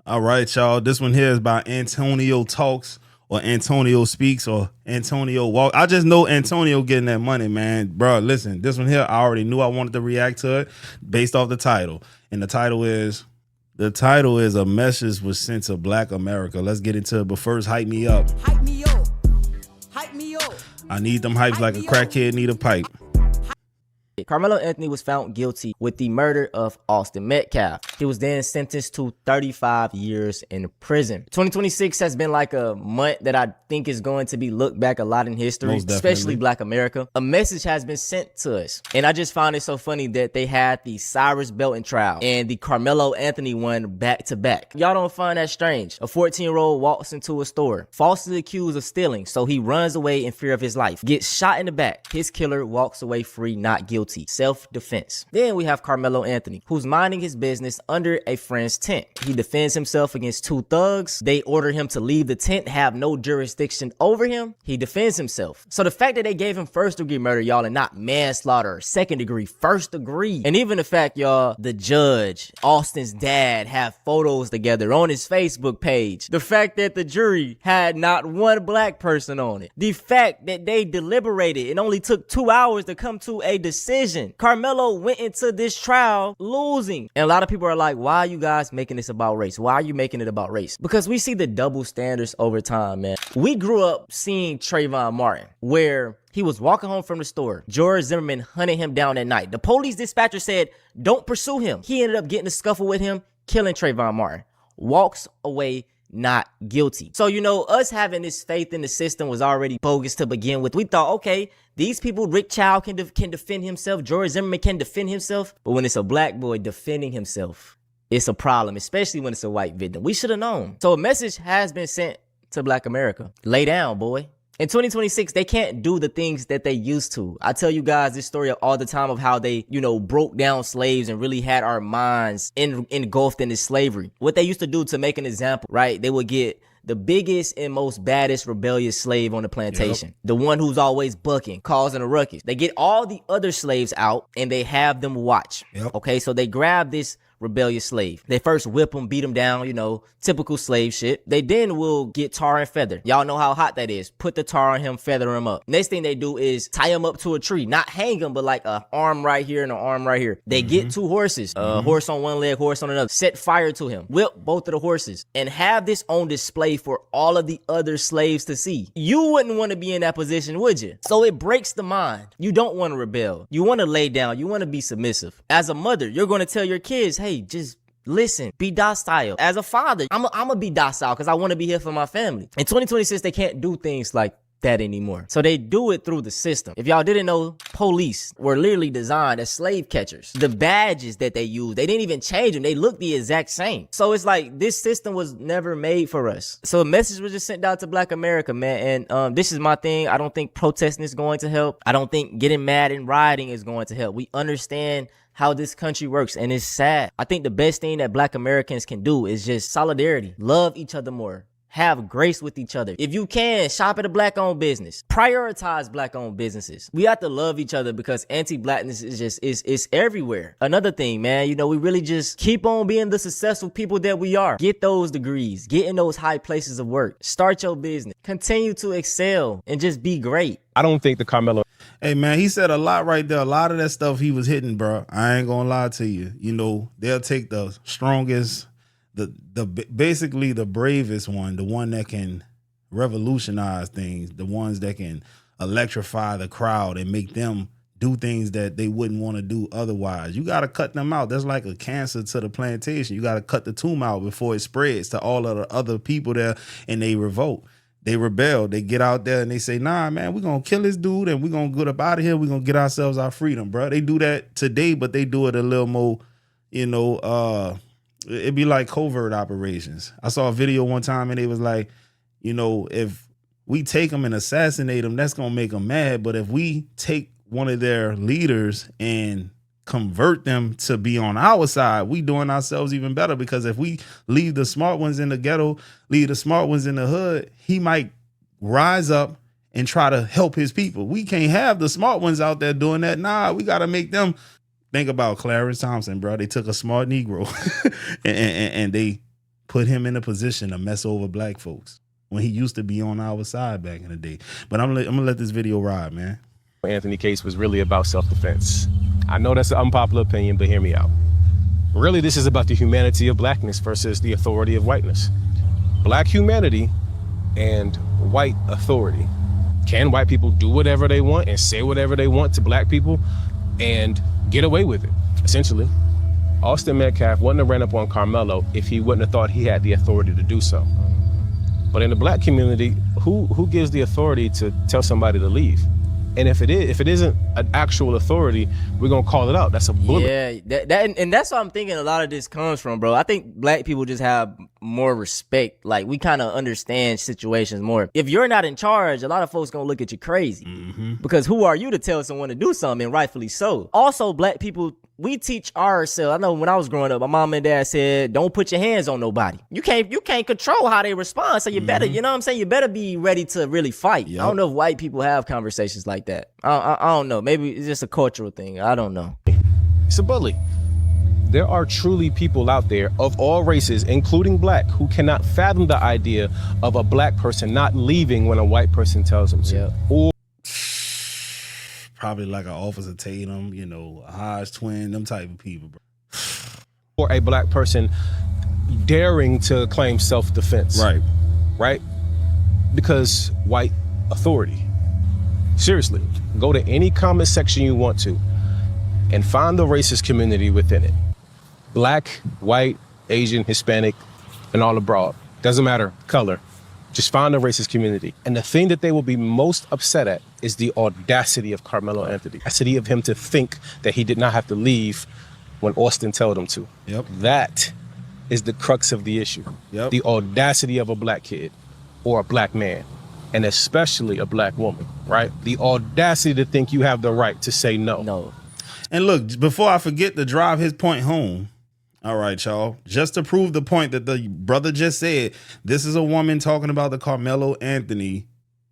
All right, y'all. This one here is by Antonio Talks or Antonio Speaks or Antonio Walk. I just know Antonio getting that money, man. Bro, listen, this one here, I already knew I wanted to react to it based off the title. And the title is A Message Was Sent to Black America. Let's get into it. But first, hype me up. Hype me up. Hype me up. I need them hypes like a crackhead need a pipe. Carmelo Anthony was found guilty with the murder of Austin Metcalf. He was then sentenced to 35 years in prison. 2026 has been like a month that I think is going to be looked back a lot in history, especially Black America. A message has been sent to us. And I just found it so funny that they had the Cyrus Belton trial and the Carmelo Anthony one back to back. Y'all don't find that strange? A 14-year-old walks into a store, falsely accused of stealing, so he runs away in fear of his life, gets shot in the back. His killer walks away free, not guilty. Self-defense. Then we have Carmelo Anthony, who's minding his business under a friend's tent. He defends himself against two thugs. They order him to leave the tent, have no jurisdiction over him. He defends himself. So the fact that they gave him first-degree murder, y'all, and not manslaughter, second-degree, first-degree, and even the fact, y'all, the judge, Austin's dad, have photos together on his Facebook page. The fact that the jury had not one black person on it. The fact that they deliberated. It only took 2 hours to come to a decision. Carmelo went into this trial losing. And a lot of people are like, why are you guys making this about race? Why are you making it about race? Because we see the double standards over time, man. We grew up seeing Trayvon Martin, where he was walking home from the store. George Zimmerman hunted him down at night. The police dispatcher said, don't pursue him. He ended up getting a scuffle with him, killing Trayvon Martin. Walks away not guilty. So, you know, us having this faith in the system was already bogus to begin with. We thought, okay, these people, Rick Child can defend himself, George Zimmerman can defend himself. But when it's a black boy defending himself, it's a problem, especially when it's a white victim. We should have known. So a message has been sent to Black America. Lay down, boy. In 2026, they can't do the things that they used to. I tell you guys this story all the time of how they, you know, broke down slaves and really had our minds engulfed in this slavery. What they used to do to make an example, right? They would get the biggest and most baddest rebellious slave on the plantation. Yep. The one who's always bucking, causing a ruckus. They get all the other slaves out and they have them watch. Yep. Okay, so they grab this rebellious slave. They first whip him, beat him down, you know, typical slave shit. They then will get tar and feather. Y'all know how hot that is. Put the tar on him, feather him up. Next thing they do is tie him up to a tree. Not hang him, but like a arm right here and an arm right here. They get two horses, horse on one leg, horse on another. Set fire to him. Whip both of the horses and have this on display for all of the other slaves to see. You wouldn't want to be in that position, would you? So it breaks the mind. You don't want to rebel. You want to lay down. You want to be submissive. As a mother, you're going to tell your kids, hey, just listen, be docile. As a father, I'm gonna be docile because I want to be here for my family. In 2026, they can't do things like that anymore. So they do it through the system. If y'all didn't know, police were literally designed as slave catchers. The badges that they use, they didn't even change them. They look the exact same. So it's like this system was never made for us. So a message was just sent out to Black America, man. And this is my thing. I don't think protesting is going to help. I don't think getting mad and rioting is going to help. We understand how this country works, and it's sad. I think the best thing that Black Americans can do is just solidarity. Love each other more. Have grace with each other. If you can, shop at a Black-owned business. Prioritize Black-owned businesses. We have to love each other because anti-Blackness is just is everywhere. Another thing, man, you know, we really just keep on being the successful people that we are. Get those degrees. Get in those high places of work. Start your business. Continue to excel and just be great. I don't think the Carmelo. Hey, man, he said a lot right there. A lot of that stuff he was hitting, bro. I ain't gonna lie to you. You know, they'll take the strongest, the basically the bravest one, the one that can revolutionize things, the ones that can electrify the crowd and make them do things that they wouldn't want to do otherwise. You got to cut them out. That's like a cancer to the plantation. You got to cut the tumor out before it spreads to all of the other people there, and they revolt. They rebel. They get out there and they say, nah, man, we're going to kill this dude and we're going to get up out of here. We're going to get ourselves our freedom, bro. They do that today, but they do it a little more, you know, it'd be like covert operations. I saw a video one time and it was like, you know, if we take them and assassinate them, that's going to make them mad. But if we take one of their leaders and convert them to be on our side, we doing ourselves even better, because if we leave the smart ones in the ghetto, leave the smart ones in the hood, he might rise up and try to help his people. We can't have the smart ones out there doing that. Nah, we got to make them. Think about Clarence Thompson, bro. They took a smart Negro and they put him in a position to mess over black folks when he used to be on our side back in the day. But I'm gonna let this video ride, man. Anthony case was really about self-defense. I know that's an unpopular opinion, but hear me out. Really, this is about the humanity of blackness versus the authority of whiteness. Black humanity and white authority. Can white people do whatever they want and say whatever they want to black people and get away with it, essentially? Austin Metcalf wouldn't have ran up on Karmelo if he wouldn't have thought he had the authority to do so. But in the black community, who gives the authority to tell somebody to leave? And if it isn't an actual authority, we're gonna call it out. That's a bullet. Yeah, and that's what I'm thinking a lot of this comes from, bro. I think black people just have more respect. Like, we kind of understand situations more. If you're not in charge, a lot of folks gonna look at you crazy. Because who are you to tell someone to do something, and rightfully so. Also, black people, we teach ourselves. I know when I was growing up, my mom and dad said, don't put your hands on nobody. You can't control how they respond. So you better, you know what I'm saying? You better be ready to really fight. Yep. I don't know if white people have conversations like that. I don't know. Maybe it's just a cultural thing. I don't know. It's a bully. There are truly people out there of all races, including black, who cannot fathom the idea of a black person not leaving when a white person tells them to. Yeah. Or Probably like an Officer Tatum, you know, a Hodge twin, them type of people, bro. a black person daring to claim self-defense. Right? Because white authority. Seriously, go to any comment section you want to and find the racist community within it. Black, white, Asian, Hispanic, and all abroad. Doesn't matter color. Just find the racist community. And the thing that they will be most upset at is the audacity of Carmelo Anthony. The audacity of him to think that he did not have to leave when Austin told him to. Yep. That is the crux of the issue. Yep. The audacity of a black kid or a black man, and especially a black woman, right? The audacity to think you have the right to say no. No. And look, before I forget to drive his point home, all right, y'all, just to prove the point that the brother just said, this is a woman talking about the Carmelo Anthony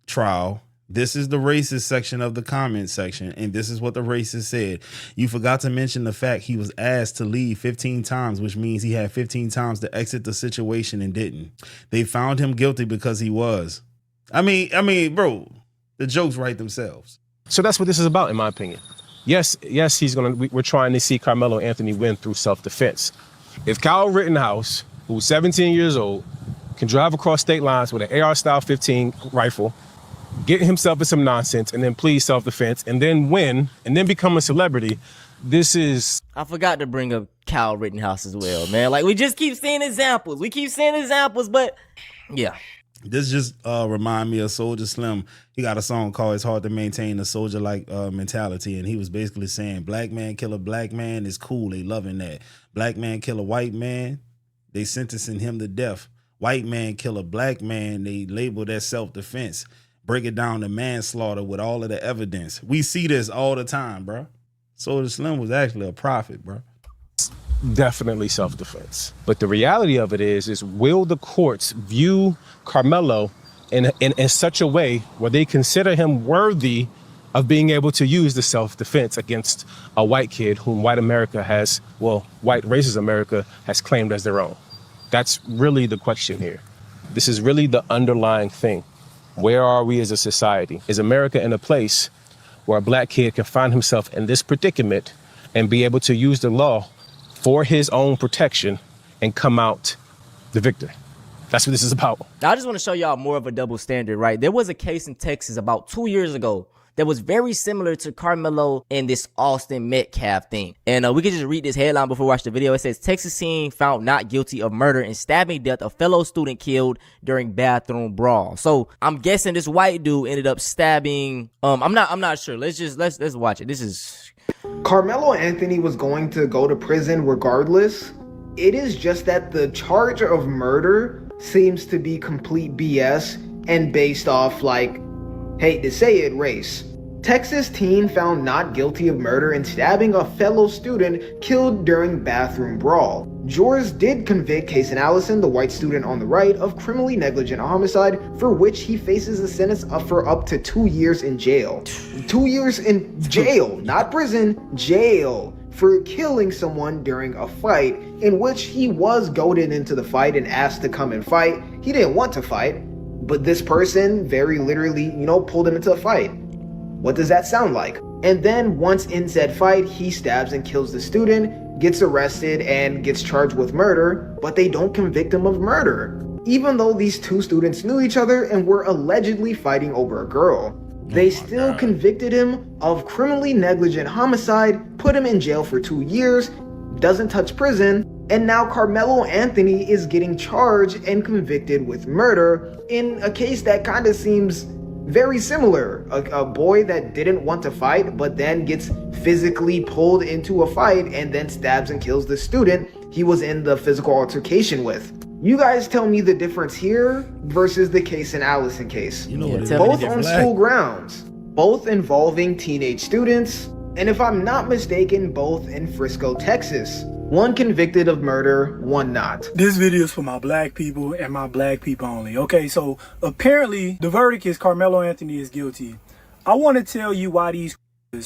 trial. This is the racist section of the comment section, and this is what the racist said. You forgot to mention the fact he was asked to leave 15 times, which means he had 15 times to exit the situation and didn't. They found him guilty because he was. I mean, bro, the jokes write themselves. So that's what this is about, in my opinion. Yes, we're trying to see Carmelo Anthony win through self-defense. If Kyle Rittenhouse, who's 17 years old, can drive across state lines with an AR-style 15 rifle, get himself in some nonsense, and then plead self-defense, and then win, and then become a celebrity, this is... I forgot to bring up Kyle Rittenhouse as well, man. Like, we just keep seeing examples. But yeah. This just remind me of Soulja Slim. He got a song called "It's Hard to Maintain a Soldier-Like Mentality," and he was basically saying, black man kill a black man is cool. They loving that. Black man kill a white man, they sentencing him to death. White man kill a black man, they label that self-defense. Break it down to manslaughter with all of the evidence. We see this all the time, bro. Soulja Slim was actually a prophet, bro. Definitely self-defense. But the reality of it is will the courts view Carmelo in such a way where they consider him worthy of being able to use the self-defense against a white kid whom white racist America has claimed as their own? That's really the question here. This is really the underlying thing. Where are we as a society? Is America in a place where a black kid can find himself in this predicament and be able to use the law for his own protection and come out the victor? That's what this is about. Now, I just want to show y'all more of a double standard, right? There was a case in Texas about 2 years ago that was very similar to Carmelo and this Austin Metcalf thing. And we can just read this headline before we watch the video. It says, Texas teen found not guilty of murder and stabbing death of fellow student killed during bathroom brawl. So I'm guessing this white dude ended up stabbing. I'm not sure. Let's watch it. This is... Carmelo Anthony was going to go to prison regardless. It is just that the charge of murder seems to be complete BS and based off, like, hate to say it, race. Texas teen found not guilty of murder and stabbing a fellow student killed during bathroom brawl. Jurors did convict Cason Allison, the white student on the right, of criminally negligent homicide, for which he faces a sentence for up to 2 years in jail. 2 years in jail, not prison, jail. for killing someone during a fight in which he was goaded into the fight and asked to come and fight. He didn't want to fight, but this person very literally, pulled him into a fight. What does that sound like? And then once in said fight, he stabs and kills the student, gets arrested and gets charged with murder, but they don't convict him of murder, even though these two students knew each other and were allegedly fighting over a girl. They still convicted him of criminally negligent homicide, put him in jail for 2 years, doesn't touch prison, and now Carmelo Anthony is getting charged and convicted with murder in a case that kind of seems very similar. A boy that didn't want to fight but then gets physically pulled into a fight and then stabs and kills the student he was in the physical altercation with. You guys tell me the difference here versus the case in Allison case. Both on school grounds, both involving teenage students, and if I'm not mistaken, both in Frisco, Texas. One convicted of murder, one not. This video is for my black people and my black people only. Okay, so apparently the verdict is Carmelo Anthony is guilty. I want to tell you why these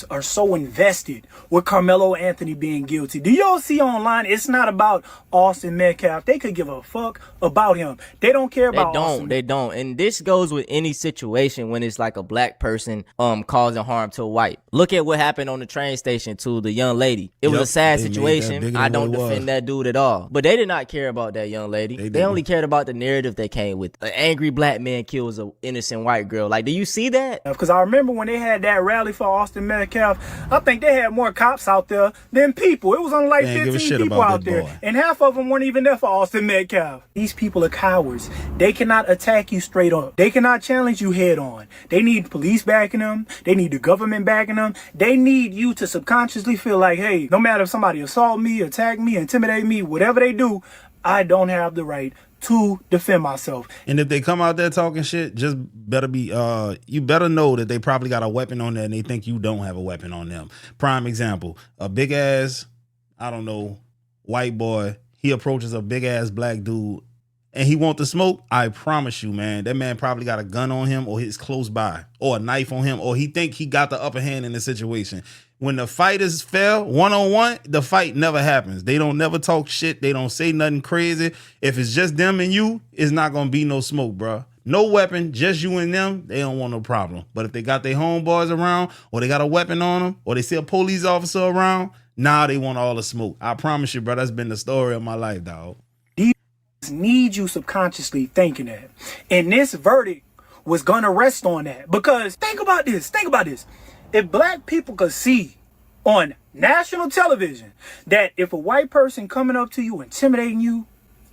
are so invested with Carmelo Anthony being guilty. Do y'all see online? It's not about Austin Metcalf. They could give a fuck about him. They don't care about Austin. They don't. And this goes with any situation when it's like a black person causing harm to a white. Look at what happened on the train station to the young lady. It was a sad situation. I don't defend that dude at all. But they did not care about that young lady. They only cared about the narrative they came with. An angry black man kills an innocent white girl. Like, do you see that? Because I remember when they had that rally for Austin Metcalf, I think they had more cops out there than people. It was only like 15 people out there. And half of them weren't even there for Austin Metcalf. These people are cowards. They cannot attack you straight up. They cannot challenge you head on. They need police backing them. They need the government backing them. They need you to subconsciously feel like, hey, no matter if somebody assault me, attack me, intimidate me, whatever they do, I don't have the right to defend myself. And if they come out there talking shit, just better be you better know that they probably got a weapon on there and they think you don't have a weapon on them. Prime example, a big ass, I don't know, white boy, he approaches a big ass black dude and he want to smoke. I promise you, man, that man probably got a gun on him or he's close by or a knife on him or he think he got the upper hand in the situation. When the fighters fell one-on-one, the fight never happens. They don't never talk shit. They don't say nothing crazy. If it's just them and you, it's not going to be no smoke, bro. No weapon, just you and them, they don't want no problem. But if they got their homeboys around or they got a weapon on them or they see a police officer around, now they want all the smoke. I promise you, bro, that's been the story of my life, dog. These need you subconsciously thinking that. And this verdict was going to rest on that. Because think about this. If black people could see on national television that if a white person coming up to you, intimidating you,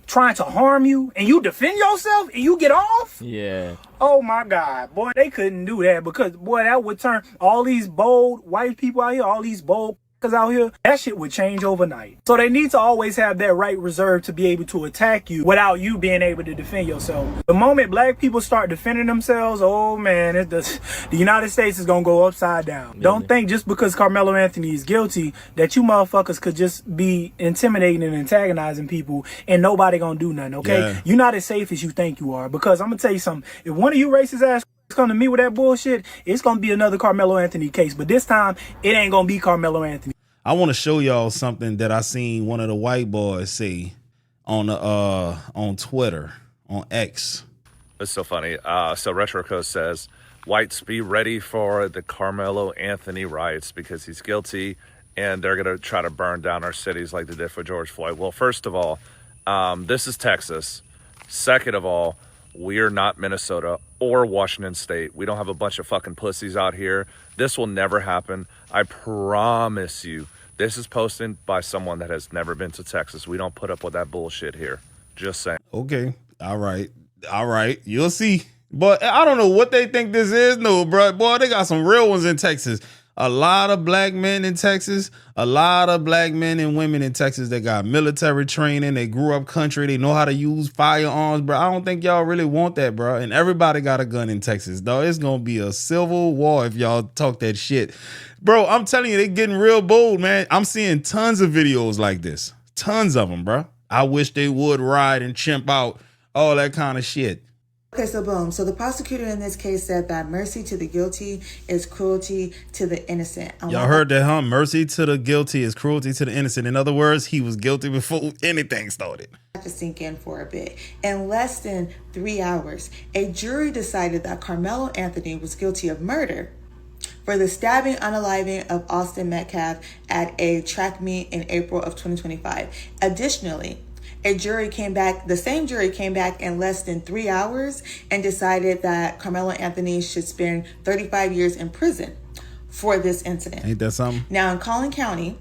trying to harm you, and you defend yourself and you get off? Yeah. Oh my God, boy, they couldn't do that because, boy, that would turn all these bold white people out here, all these bold out here, that shit would change overnight. So they need to always have that right reserved to be able to attack you without you being able to defend yourself. The moment black people start defending themselves, oh man, the United States is gonna go upside down. Really? Don't think just because Carmelo Anthony is guilty that you motherfuckers could just be intimidating and antagonizing people and nobody gonna do nothing, okay? Yeah. You're not as safe as you think you are, because I'm gonna tell you something. If one of you racist ass come to me with that bullshit, it's gonna be another Carmelo Anthony case, but this time it ain't gonna be Carmelo Anthony. I want to show y'all something that I seen one of the white boys say on Twitter, on X. It's so funny. So Retroco says, whites be ready for the Carmelo Anthony riots because he's guilty and they're going to try to burn down our cities like they did for George Floyd. Well, first of all, this is Texas. Second of all, we're not Minnesota or Washington State. We don't have a bunch of fucking pussies out here. This will never happen. I promise you. This is posted by someone that has never been to Texas. We don't put up with that bullshit here. Just saying. Okay. All right. You'll see. But I don't know what they think this is. No, bro. Boy, they got some real ones in Texas. A lot of black men in Texas, a lot of black men and women in Texas that got military training. They grew up country. They know how to use firearms, bro. I don't think y'all really want that, bro. And everybody got a gun in Texas, dog. It's going to be a civil war if y'all talk that shit. Bro, I'm telling you, they getting real bold, man. I'm seeing tons of videos like this. Tons of them, bro. I wish they would ride and chimp out, all that kind of shit. Okay, so boom. So the prosecutor in this case said that mercy to the guilty is cruelty to the innocent. Y'all heard that, huh? Mercy to the guilty is cruelty to the innocent. In other words, he was guilty before anything started. To sink in for a bit. In less than 3 hours, a jury decided that Carmelo Anthony was guilty of murder for the stabbing, unaliving of Austin Metcalf at a track meet in April of 2025. Additionally, the same jury came back in less than 3 hours and decided that Carmelo Anthony should spend 35 years in prison for this incident. Ain't that something? Now, in Collin County,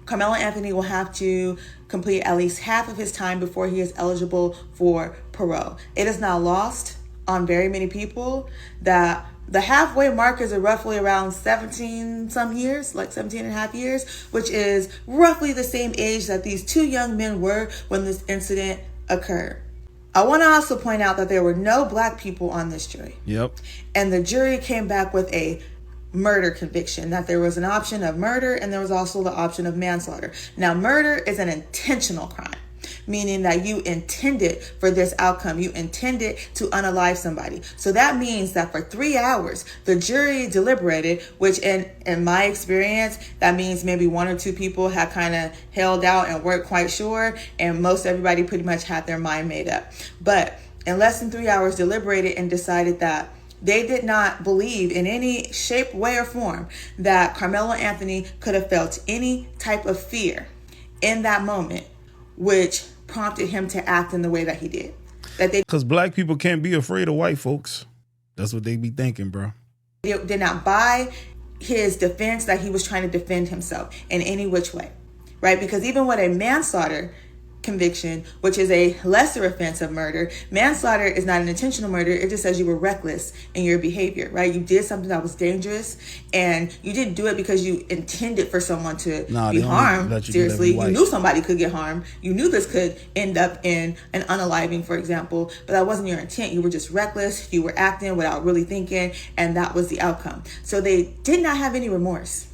Carmelo Anthony will have to complete at least half of his time before he is eligible for parole. It is now lost on very many people that the halfway mark is roughly around 17 some years, like 17 and a half years, which is roughly the same age that these two young men were when this incident occurred. I want to also point out that there were no black people on this jury. Yep. And the jury came back with a murder conviction, that there was an option of murder and there was also the option of manslaughter. Now, murder is an intentional crime, meaning that you intended for this outcome. You intended to unalive somebody. So that means that for 3 hours, the jury deliberated, which in my experience, that means maybe one or two people had kind of held out and weren't quite sure, and most everybody pretty much had their mind made up. But in less than 3 hours, deliberated and decided that they did not believe in any shape, way, or form that Carmelo Anthony could have felt any type of fear in that moment, which prompted him to act in the way that he did. Because black people can't be afraid of white folks. That's what they be thinking, bro. They did not buy his defense that he was trying to defend himself in any which way, right? Because even with a manslaughter conviction, which is a lesser offense of murder, manslaughter is not an intentional murder. It just says you were reckless in your behavior, right? You did something that was dangerous and you didn't do it because you intended for someone to be harmed. Seriously, you knew somebody could get harmed. You knew this could end up in an unaliving, for example, but that wasn't your intent. You were just reckless. You were acting without really thinking, and that was the outcome. So they did not have any remorse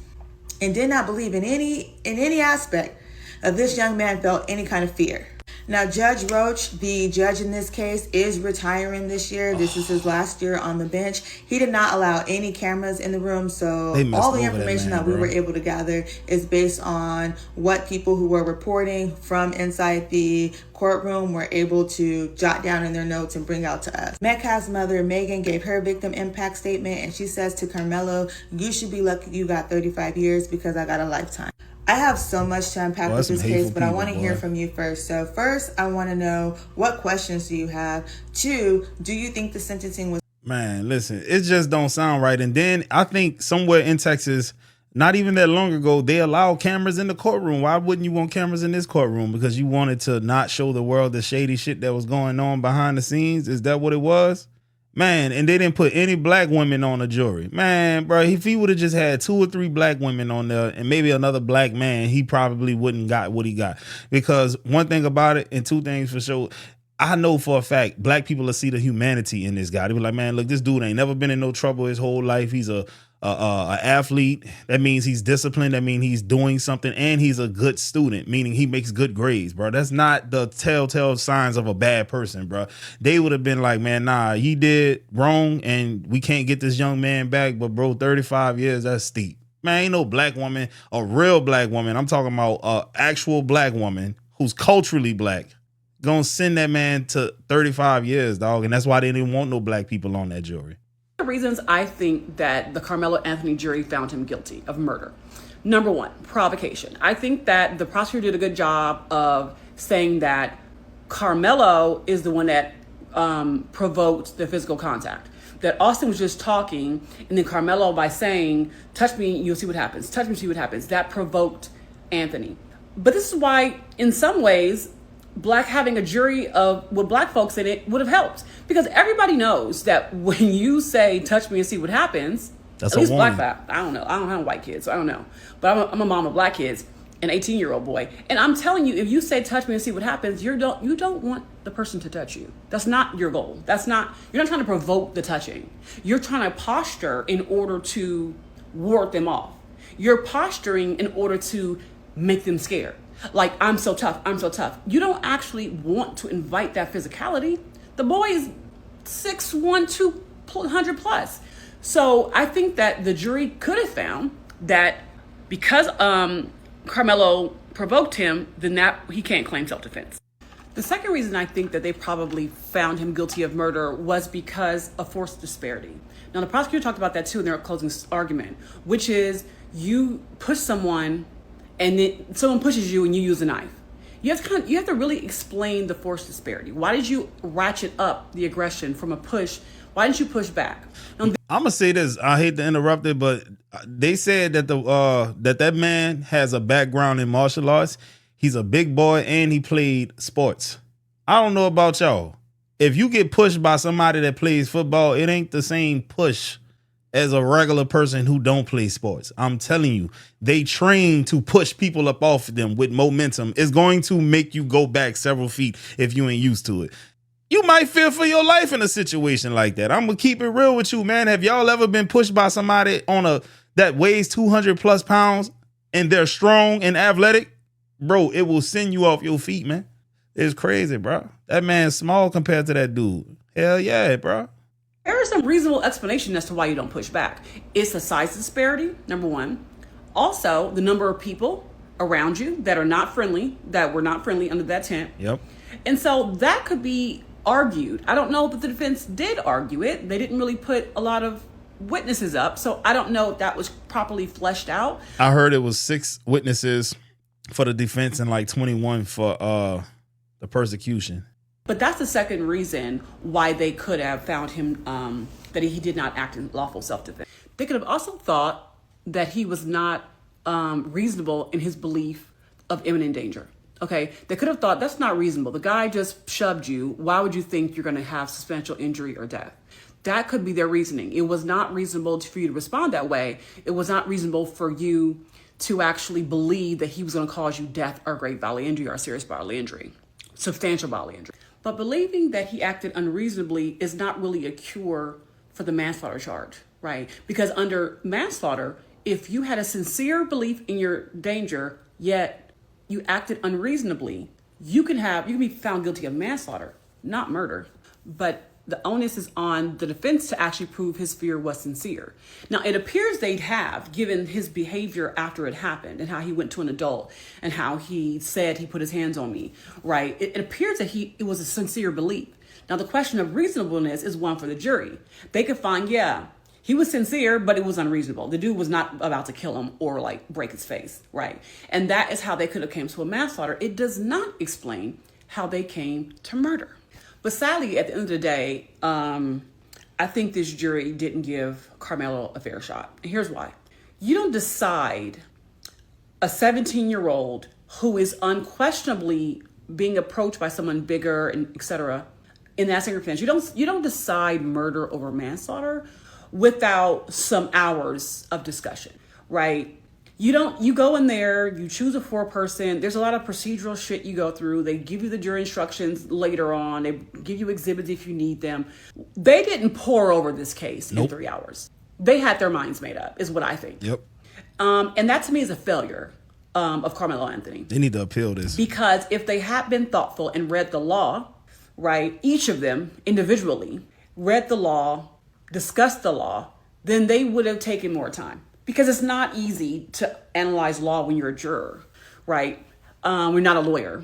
and did not believe in any aspect of this young man felt any kind of fear. Now, Judge Roach, the judge in this case, is retiring this year. This is his last year on the bench. He did not allow any cameras in the room, so all the information that we were able to gather is based on what people who were reporting from inside the courtroom were able to jot down in their notes and bring out to us. Metcalf's mother, Megan, gave her victim impact statement, and she says to Karmelo, "You should be lucky you got 35 years because I got a lifetime." I have so much to unpack with this case, but I want to hear from you first. So first, I want to know, what questions do you have? 2, do you think the sentencing was... Man, listen, it just don't sound right. And then I think somewhere in Texas, not even that long ago, they allowed cameras in the courtroom. Why wouldn't you want cameras in this courtroom? Because you wanted to not show the world the shady shit that was going on behind the scenes? Is that what it was? Man, and they didn't put any black women on the jury. Man, bro, if he would have just had 2 or 3 black women on there and maybe another black man, he probably wouldn't got what he got. Because one thing about it, and 2 things for sure, I know for a fact black people will see the humanity in this guy. They be like, man, look, this dude ain't never been in no trouble his whole life. He's a athlete. That means he's disciplined. That means he's doing something, and he's a good student, meaning he makes good grades, bro. That's not the telltale signs of a bad person, bro. They would have been like, man, nah, he did wrong and we can't get this young man back, but bro, 35 years, that's steep. Man, ain't no black woman, a real black woman, I'm talking about an actual black woman who's culturally black, gonna send that man to 35 years, dog. And that's why they didn't want no black people on that jury. The reasons I think that the Carmelo Anthony jury found him guilty of murder. Number 1, provocation. I think that the prosecutor did a good job of saying that Carmelo is the one that provoked the physical contact. That Austin was just talking, and then Carmelo, by saying, touch me, you'll see what happens. Touch me, see what happens. That provoked Anthony. But this is why, in some ways, having a jury with black folks in it would have helped, because everybody knows that when you say touch me and see what happens, that's at least black folk, I don't know, I don't have white kids, so I don't know, but I'm a mom of black kids, an 18-year-old boy, and I'm telling you, if you say touch me and see what happens, you don't want the person to touch you. That's not your goal. You're not trying to provoke the touching. You're trying to posture in order to ward them off. You're posturing in order to make them scared. Like, I'm so tough, I'm so tough. You don't actually want to invite that physicality. The boy is 6'1", 200 plus. So I think that the jury could have found that because Karmelo provoked him, then that he can't claim self-defense. The second reason I think that they probably found him guilty of murder was because of force disparity. Now, the prosecutor talked about that too in their closing argument, which is you push someone and then someone pushes you and you use a knife. You have to really explain the force disparity. Why did you ratchet up the aggression from a push? Why didn't you push back? Now, I'm gonna say this. I hate to interrupt it, but they said that that man has a background in martial arts. He's a big boy and he played sports. I don't know about y'all. If you get pushed by somebody that plays football, it ain't the same push as a regular person who don't play sports. I'm telling you, they train to push people up off them with momentum. It's going to make you go back several feet if you ain't used to it. You might fear for your life in a situation like that. I'm gonna keep it real with you, man. Have y'all ever been pushed by somebody that weighs 200 plus pounds and they're strong and athletic? Bro, it will send you off your feet, man. It's crazy, bro. That man's small compared to that dude. Hell yeah, bro. there is some reasonable explanation as to why you don't push back. It's the size disparity, number one. Also, the number of people around you that are not friendly, that were not friendly under that tent. Yep. And so that could be argued. I don't know that the defense did argue it. They didn't really put a lot of witnesses up. So I don't know if that was properly fleshed out. I heard it was 6 witnesses for the defense and like 21 for the persecution. But that's the second reason why they could have found him, that he did not act in lawful self-defense. They could have also thought that he was not reasonable in his belief of imminent danger. Okay, they could have thought that's not reasonable. The guy just shoved you. Why would you think you're going to have substantial injury or death? That could be their reasoning. It was not reasonable for you to respond that way. It was not reasonable for you to actually believe that he was going to cause you death or great bodily injury or serious bodily injury, substantial bodily injury. But believing that he acted unreasonably is not really a cure for the manslaughter charge, right? Because under manslaughter, if you had a sincere belief in your danger, yet you acted unreasonably, you can be found guilty of manslaughter, not murder. But the onus is on the defense to actually prove his fear was sincere. Now, it appears they'd have, given his behavior after it happened and how he went to an adult and how he said he put his hands on me, right? It appears that it was a sincere belief. Now, the question of reasonableness is one for the jury. They could find, yeah, he was sincere, but it was unreasonable. The dude was not about to kill him or like break his face, right? And that is how they could have came to a manslaughter. It does not explain how they came to murder. But sadly, at the end of the day, I think this jury didn't give Karmelo a fair shot. And here's why. You don't decide a 17-year-old who is unquestionably being approached by someone bigger and et cetera in that circumstance. You don't decide murder over manslaughter without some hours of discussion, right? You go in there, you choose a 4-person. There's a lot of procedural shit you go through. They give you the jury instructions later on. They give you exhibits if you need them. They didn't pour over this case in 3 hours. They had their minds made up, is what I think. Yep. And that to me is a failure of Carmelo Anthony. They need to appeal this. Because if they had been thoughtful and read the law, right, each of them individually read the law, discussed the law, then they would have taken more time. Because it's not easy to analyze law when you're a juror, right? We're not a lawyer.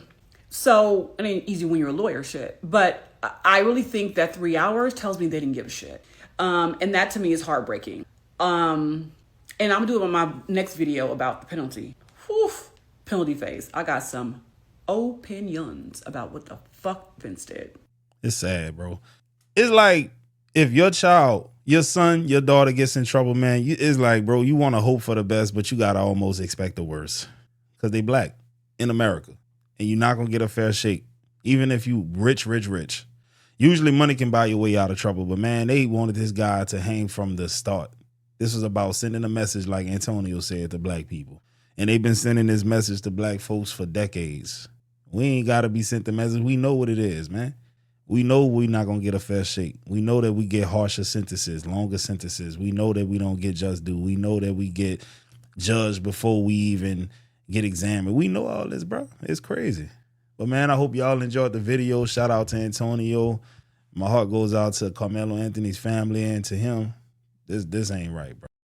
So it ain't easy when you're a lawyer, shit. But I really think that 3 hours tells me they didn't give a shit. And that to me is heartbreaking. And I'm gonna do it on my next video about the penalty. Whew, penalty phase. I got some opinions about what the fuck Vince did. It's sad, bro. It's like if your child, your son, your daughter gets in trouble, man, it's like, bro, you want to hope for the best, but you got to almost expect the worst because they black in America and you're not going to get a fair shake. Even if you rich. Usually money can buy your way out of trouble, but man, they wanted this guy to hang from the start. This was about sending a message like Antonio said to black people. And they've been sending this message to black folks for decades. We ain't got to be sent the message. We know what it is, man. We know we're not going to get a fair shake. We know that we get harsher sentences, longer sentences. We know that we don't get just due. We know that we get judged before we even get examined. We know all this, bro. It's crazy. But, man, I hope y'all enjoyed the video. Shout out to Antonio. My heart goes out to Carmelo Anthony's family and to him. This ain't right, bro.